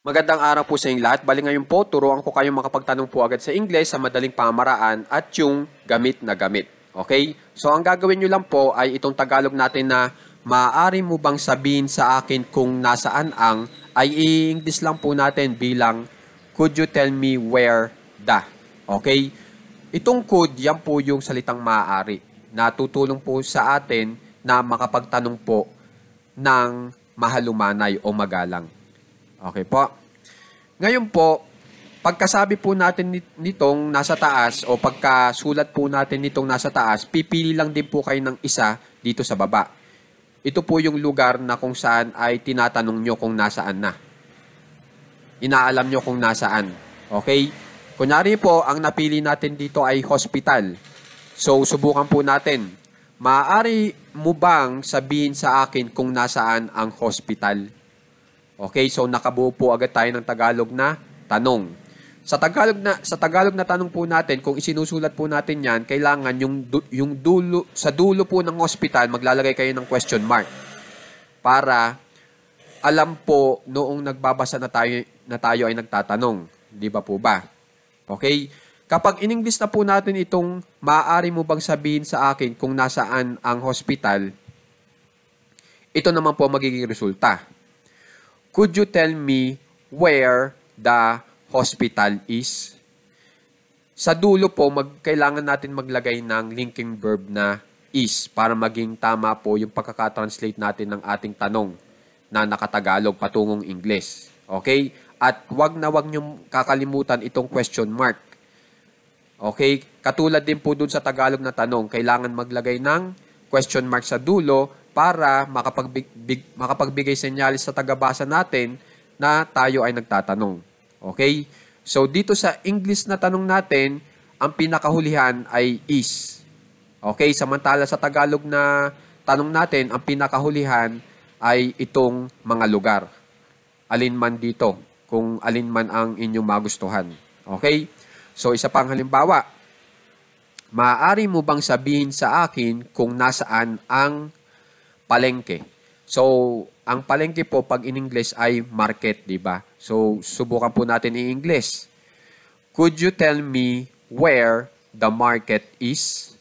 Magandang araw po sa inyong lahat. Bali ngayon po, turuan ko kayong makapagtanong po agad sa Ingles sa madaling pamaraan at yung gamit na gamit. Okay? So, ang gagawin nyo lang po ay itong Tagalog natin na maaari mo bang sabihin sa akin kung nasaan ang, ay i-English lang po natin bilang could you tell me where the? Okay? Itong could, yan po yung salitang maaari na tutulong po sa atin na makapagtanong po ng mahalumanay o magalang. Okay po. Ngayon po, pagkasabi po natin nitong nasa taas o pagkasulat po natin nitong nasa taas, pipili lang din po kayo ng isa dito sa baba. Ito po yung lugar na kung saan ay tinatanong nyo kung nasaan na. Inaalam nyo kung nasaan. Okay? Kunyari po, ang napili natin dito ay hospital. So, subukan po natin. Maaari mo bang sabihin sa akin kung nasaan ang hospital? Okay, so nakabuo po agad tayo ng Tagalog na tanong. Sa Tagalog na tanong po natin, kung isinusulat po natin 'yan, kailangan yung dulo sa dulo po ng hospital maglalagay kayo ng question mark para alam po noong nagbabasa na tayo ay nagtatanong, di ba po ba? Okay? Kapag in-English na po natin itong maaari mo bang sabihin sa akin kung nasaan ang hospital, ito naman po magiging resulta. Could you tell me where the hospital is? Sa dulo po, kailangan natin maglagay ng linking verb na is para maging tama po yung pagkakatranslate natin ng ating tanong na nakatagalog patungong Ingles. Okay? At wag niyong kakalimutan itong question mark. Okay? Katulad din po dun sa Tagalog na tanong, kailangan maglagay ng question mark sa dulo para makapagbigay senyalis sa tagabasa natin na tayo ay nagtatanong. Okay? So, dito sa English na tanong natin, ang pinakahulihan ay is. Okay? Samantala sa Tagalog na tanong natin, ang pinakahulihan ay itong mga lugar. Alin man dito, kung alin man ang inyong magustuhan. Okay? So, isa pang halimbawa. Maaari mo bang sabihin sa akin kung nasaan ang palengke? So, ang palengke po pag in English ay market, di ba? So, subukan po natin in English. Could you tell me where the market is?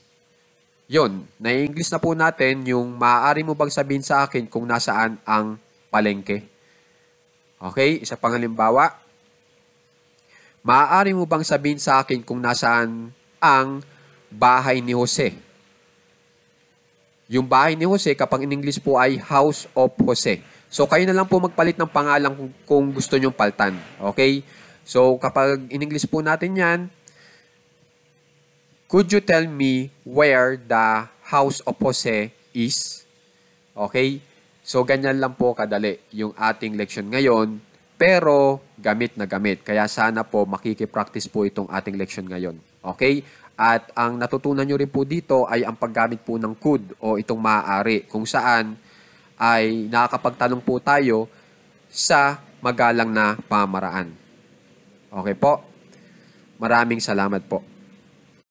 Yun, na-English na po natin yung maaari mo bang sabihin sa akin kung nasaan ang palengke? Okay, isa pang halimbawa. Maaari mo bang sabihin sa akin kung nasaan ang bahay ni Jose? Yung bahay ni Jose, kapag in English po ay House of Jose. So, kayo na lang po magpalit ng pangalan kung gusto nyong paltan. Okay? So, kapag in English po natin yan, could you tell me where the House of Jose is? Okay? So, ganyan lang po kadali yung ating leksyon ngayon. Pero, gamit na gamit. Kaya sana po makikipractice po itong ating leksyon ngayon. Okay? At ang natutunan nyo rin po dito ay ang paggamit po ng could o itong maaari kung saan ay nakakapagtanong po tayo sa magalang na pamaraan. Okay po? Maraming salamat po.